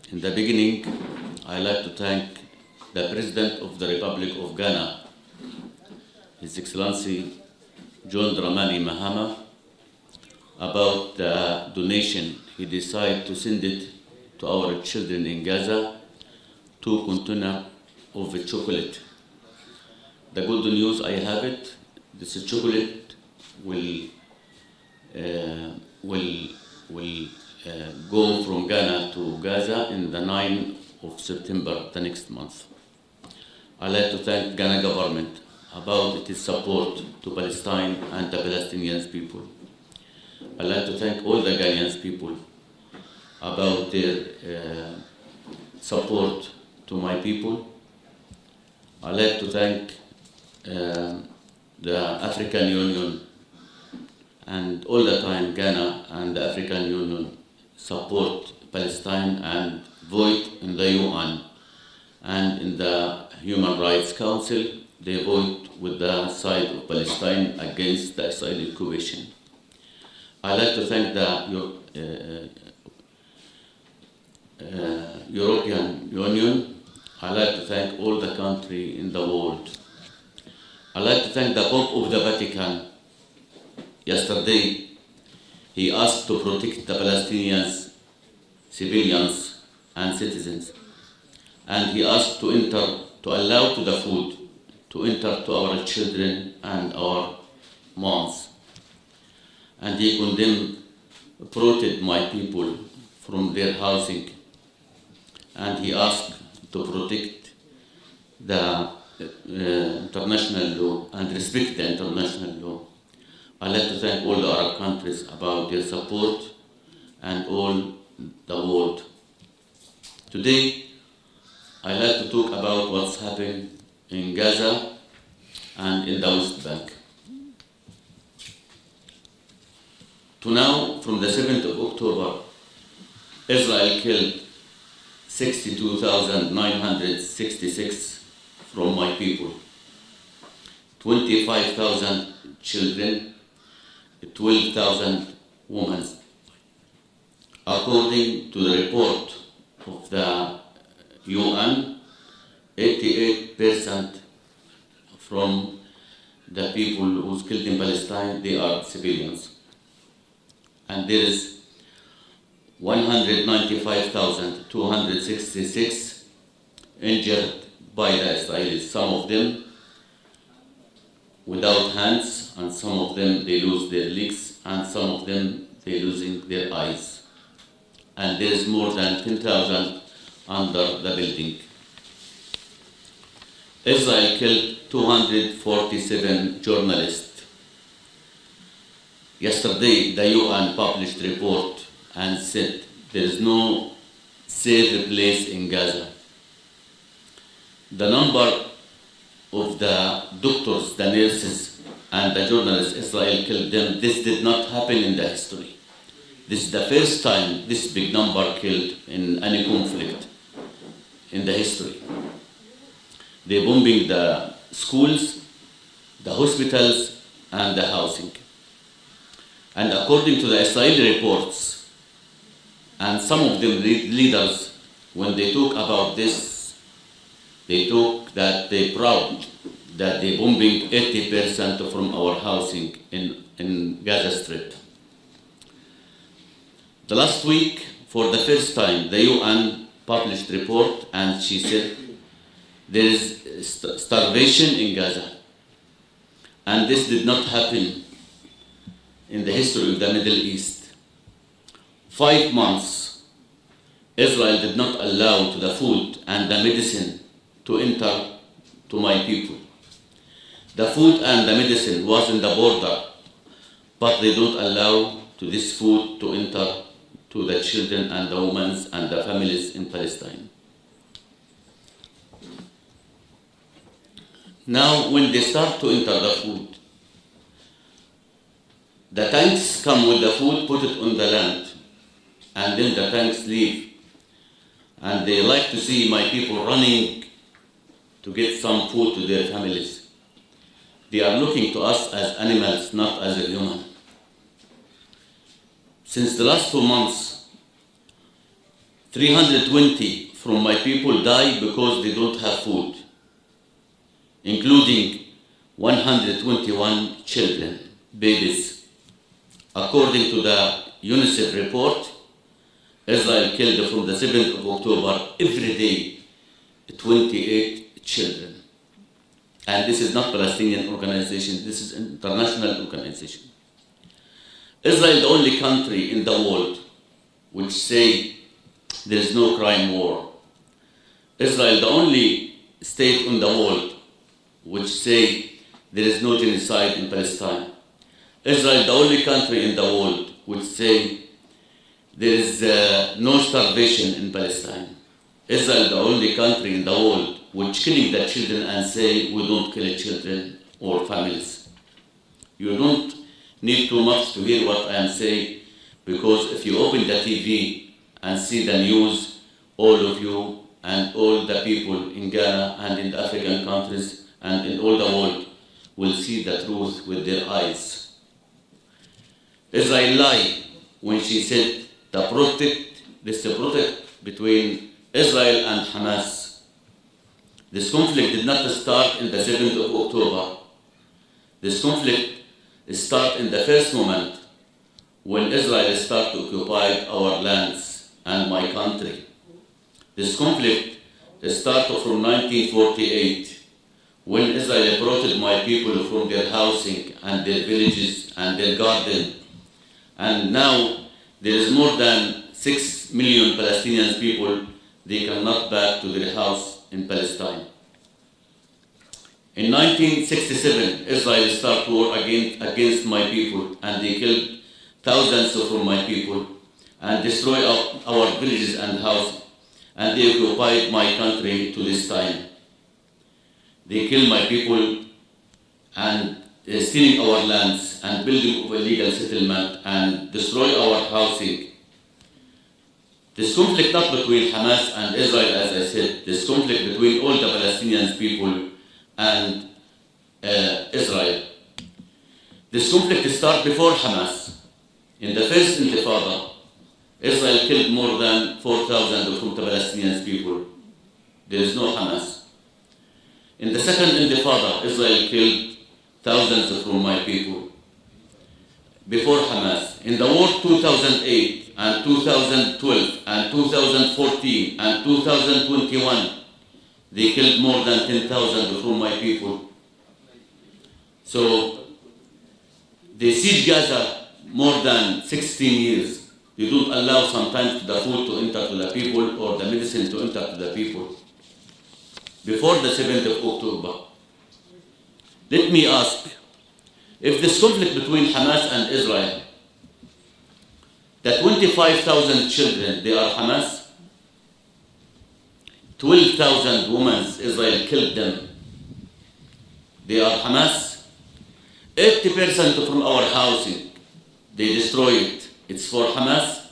In the beginning, I'd like to thank the President of the Republic of Ghana, His Excellency John Dramani Mahama, about the donation he decided to send it to our children in Gaza, 2 containers of chocolate. The good news I have it, this chocolate will go from Ghana to Gaza in the 9th of September, the next month. I'd like to thank Ghana government about its support to Palestine and the Palestinian people. I'd like to thank all the Ghanaian people about their support to my people. I'd like to thank the African Union, and all the time Ghana and the African Union support Palestine and vote in the UN and in the Human Rights Council. They vote with the side of Palestine against the Israeli occupation. I'd like to thank the European Union. I'd like to thank all the countries in the world. I'd like to thank the Pope of the Vatican. Yesterday, he asked to protect the Palestinians, civilians and citizens. And he asked to allow to the food to enter to our children and our moms. And he condemned, protected my people from their housing. And he asked to protect the international law and respect the international law. I'd like to thank all the Arab countries about their support and all the world. Today, I'd like to talk about what's happening in Gaza and in the West Bank. To now, from the 7th of October, Israel killed 62,966 from my people, 25,000 children, 12,000 women. According to the report of the UN, 88% from the people who's killed in Palestine, they are civilians. And there is 195,266 injured by the Israelis, some of them without hands, and some of them they lose their legs, and some of them they losing their eyes. And there is more than 10,000 under the building. Israel killed 247 journalists. Yesterday, the UN published a report and said there is no safe place in Gaza. The number of the doctors, the nurses, and the journalists Israel killed them, this did not happen in the history. This is the first time this big number killed in any conflict in the history. They bombing the schools, the hospitals, and the housing. And according to the Israeli reports, and some of them leaders, when they talk about this, they talk that they're proud that they're bombing 80% from our housing in Gaza Strip. The last week, for the first time, the UN published a report, and she said there is starvation in Gaza. And this did not happen in the history of the Middle East. 5 months, Israel did not allow to the food and the medicine to enter to my people. The food and the medicine was in the border, but they don't allow to this food to enter to the children and the women and the families in Palestine. Now, when they start to enter the food, the tanks come with the food, put it on the land, and then the tanks leave. And they like to see my people running to get some food to their families. They are looking to us as animals, not as a human. Since the last 2 months, 320 from my people die because they don't have food, including 121 children, babies. According to the UNICEF report, Israel killed from the 7th of October every day 28 children. And this is not Palestinian organization, this is an international organization. Israel, the only country in the world which say there is no crime war. Israel, the only state in the world which say there is no genocide in Palestine. Israel, the only country in the world which say there is no starvation in Palestine. Israel, the only country in the world which killing the children and say we don't kill children or families. You don't need too much to hear what I am saying, because if you open the TV and see the news, all of you and all the people in Ghana and in the African countries and in all the world will see the truth with their eyes. Israel lied when she said the protect between Israel and Hamas. This conflict did not start in the 7th of October. This conflict started in the first moment when Israel started to occupy our lands and my country. This conflict started from 1948 when Israel brought my people from their housing and their villages and their garden. And now there is more than 6 million Palestinian people, they cannot back to their house in Palestine. In 1967, Israel started war against my people, and they killed thousands of my people and destroyed our villages and houses, and they occupied my country to this time. They killed my people and stealing our lands and building of illegal settlement and destroy our housing. This conflict not between Hamas and Israel, as I said, this conflict between all the Palestinian people and Israel. This conflict started before Hamas. In the first Intifada, Israel killed more than 4,000 from the Palestinian people. There is no Hamas. In the second Intifada, Israel killed thousands from my people before Hamas. In the war 2008 and 2012 and 2014 and 2021, they killed more than 10,000 from my people. So they siege Gaza more than 16 years. They don't allow sometimes the food to enter to the people or the medicine to enter to the people. Before the 7th of October, let me ask, if this conflict between Hamas and Israel, the 25,000 children, they are Hamas, 12,000 women, Israel killed them, they are Hamas, 80% from our housing, they destroy it, it's for Hamas.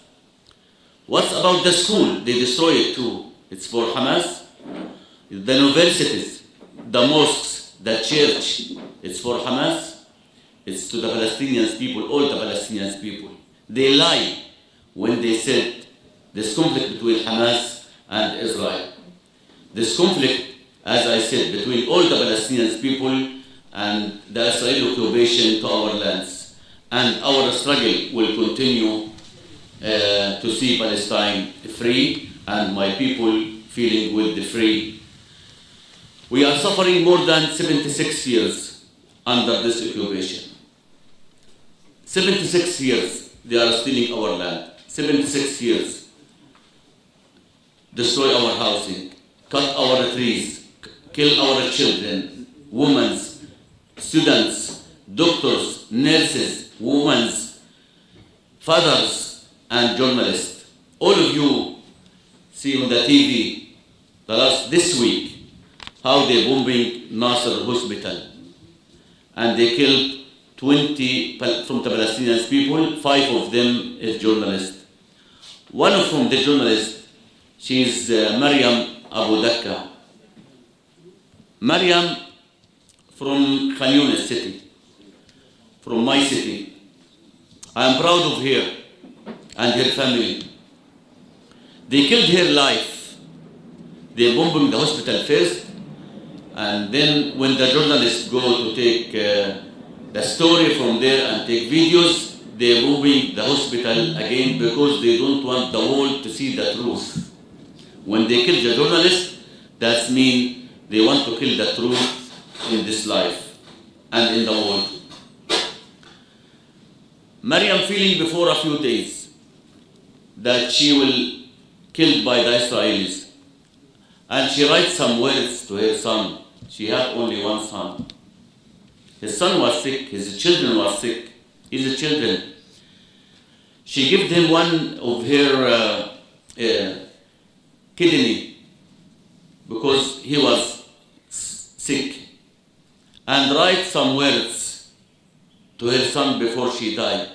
What about the school? They destroy it too, it's for Hamas. The universities, the mosques, the church, it's for Hamas. It's to the Palestinian people, all the Palestinian people. They lie when they said this conflict between Hamas and Israel. This conflict, as I said, between all the Palestinian people and the Israeli occupation to our lands. And our struggle will continue to see Palestine free and my people feeling with the free. We are suffering more than 76 years under this occupation. 76 years they are stealing our land. 76 years. Destroy our housing, cut our trees, kill our children, women, students, doctors, nurses, women, fathers, and journalists. All of you see on the TV this week how they bombing Nasser Hospital, and they killed 20 from the Palestinian people. 5 of them is journalists. One of them, the journalist, she is Maryam Abu Dakka. Maryam from Khan Yunis city, from my city. I am proud of her and her family. They killed her life. They bombed the hospital first, and then when the journalists go to take the story from there and take videos, they bombing the hospital again because they don't want the world to see the truth. When they kill the journalist, that means they want to kill the truth in this life and in the world. Maryam feeling before a few days that she will killed by the Israelis, and she writes some words to her son. She had only one son. His son was sick, his children were sick, his children. She gave him one of her kidney because he was sick, and write some words to her son before she died.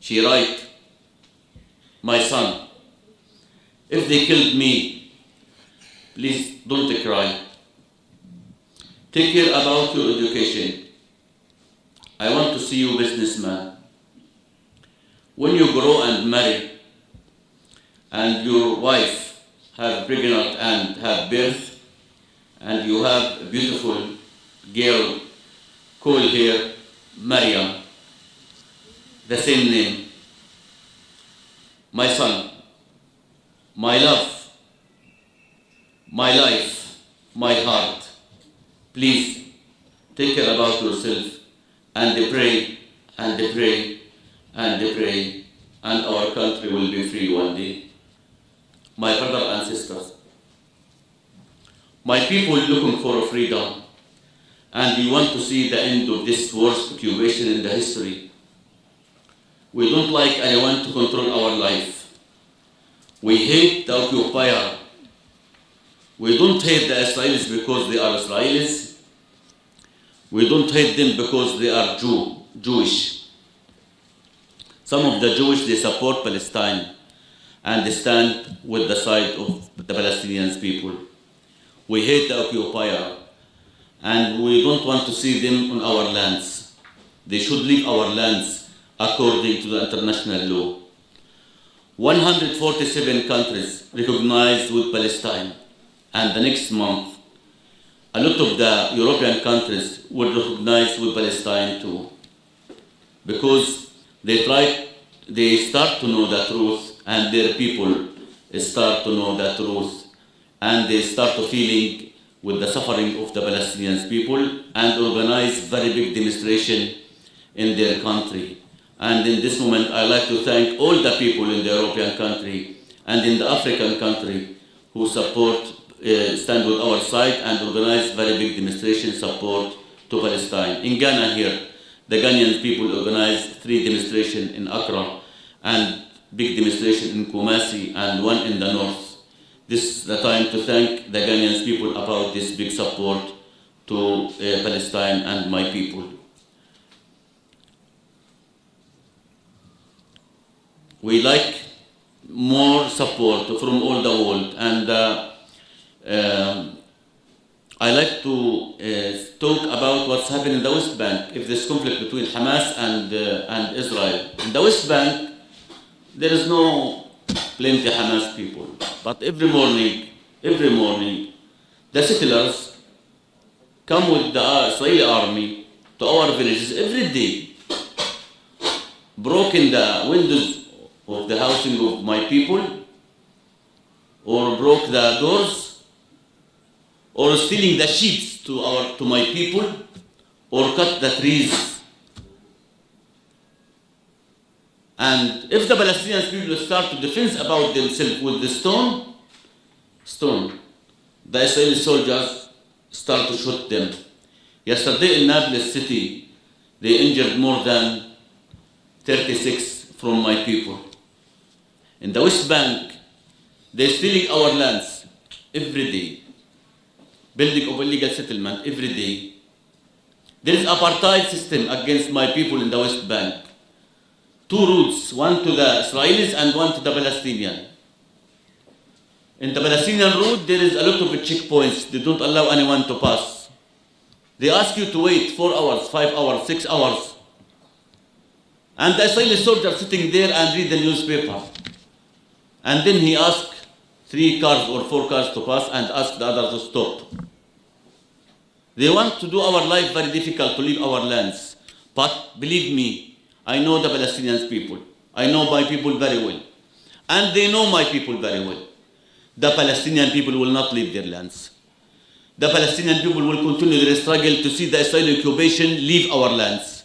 She write, "My son, if they killed me, please don't cry. Take care about your education. I want to see you businessman. When you grow and marry, and your wife have pregnant and have birth, and you have a beautiful girl, call her Maryam, the same name. My son, my love, my life, my heart, please take care about yourself and pray and pray and pray, and our country will be free one day." My brothers and sisters, my people looking for freedom, and we want to see the end of this worst occupation in the history. We don't like anyone to control our life. We hate the occupier. We don't hate the Israelis because they are Israelis. We don't hate them because they are Jewish. Some of the Jewish, they support Palestine and they stand with the side of the Palestinian people. We hate the occupier, and we don't want to see them on our lands. They should leave our lands according to the international law. 147 countries recognized with Palestine, and the next month, a lot of the European countries will recognize with Palestine too, because they start to know the truth, and their people start to know the truth, and they start to feeling with the suffering of the Palestinian people, and organize very big demonstration in their country. And in this moment, I like to thank all the people in the European country and in the African country who support, stand with our side and organize very big demonstration support to Palestine. In Ghana here, the Ghanaian people organized 3 demonstrations in Accra and big demonstration in Kumasi and one in the north. This is the time to thank the Ghanaian people about this big support to Palestine and my people. We like more support from all the world, and I like to talk about what's happening in the West Bank, if this conflict between Hamas and Israel. In the West Bank, there is no plenty Hamas people, but every morning, the settlers come with the Israeli army to our villages every day, broken the windows of the housing of my people, or broke the doors, or stealing the sheep to my people, or cut the trees. And if the Palestinian people start to defend about themselves with the stone, the Israeli soldiers start to shoot them. Yesterday in Nablus city, they injured more than 36 from my people. In the West Bank, they're stealing our lands every day, building of illegal settlement every day. There is apartheid system against my people in the West Bank. 2 routes, one to the Israelis and one to the Palestinian. In the Palestinian route, there is a lot of checkpoints. They don't allow anyone to pass. They ask you to wait 4 hours, 5 hours, 6 hours. And the Israeli soldiers sitting there and read the newspaper. And then he asked 3 cars or 4 cars to pass and asked the others to stop. They want to do our life very difficult, to leave our lands. But believe me, I know the Palestinian people. I know my people very well. And they know my people very well. The Palestinian people will not leave their lands. The Palestinian people will continue their struggle to see the Israeli occupation leave our lands.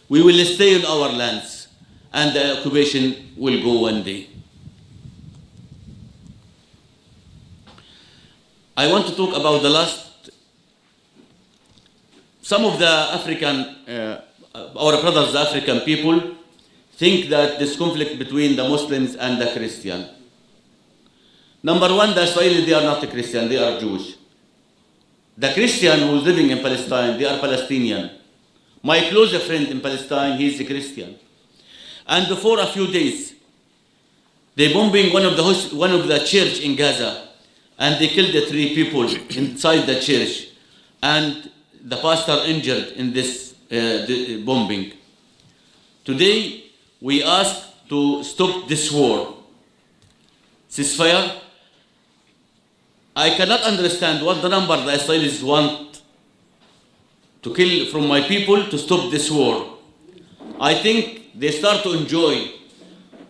We will stay in our lands, and the occupation will go one day. I want to talk about the last. Some of the African, our brothers, the African people, think that this conflict between the Muslims and the Christian. Number one, the Israelis, they are not Christian, they are Jewish. The Christian who is living in Palestine, they are Palestinian. My close friend in Palestine, he is a Christian. And before a few days, they bombing one of the church in Gaza, and they killed the 3 people inside the church, and the pastor injured in this bombing. Today, we ask to stop this war. Ceasefire. I cannot understand what the number the Israelis want to kill from my people to stop this war. I think they start to enjoy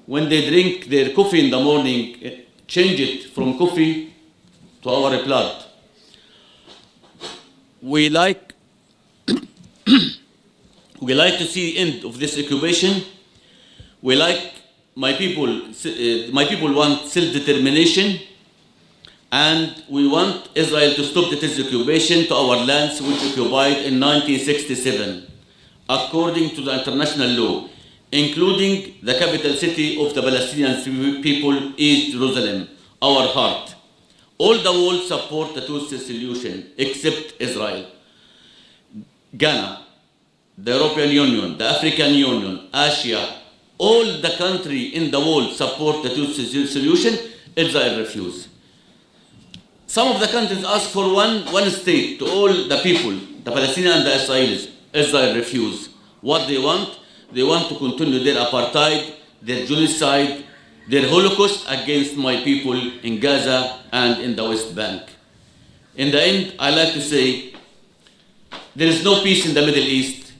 when they drink their coffee in the morning, change it from coffee to our blood. We like to see the end of this occupation. We like my people want self-determination, and we want Israel to stop this occupation to our lands which occupied in 1967, according to the international law, including the capital city of the Palestinian people, East Jerusalem, our heart. All the world support the two-state solution except Israel. Ghana, the European Union, the African Union, Asia, all the countries in the world support the two-state solution. Israel refuses. Some of the countries ask for one state to all the people, the Palestinians and the Israelis. Israel refuses. What they want to continue their apartheid, their genocide, their Holocaust against my people in Gaza and in the West Bank. In the end, I like to say, there is no peace in the Middle East.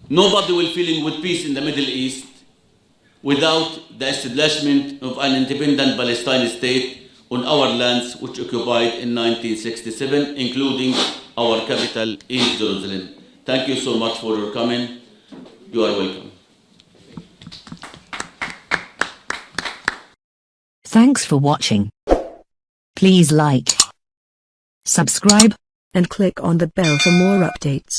Nobody will feel with peace in the Middle East without the establishment of an independent Palestinian state on our lands which occupied in 1967, including our capital, East Jerusalem. Thank you so much for your coming. You are welcome. Thanks for watching. Please like, subscribe, and click on the bell for more updates.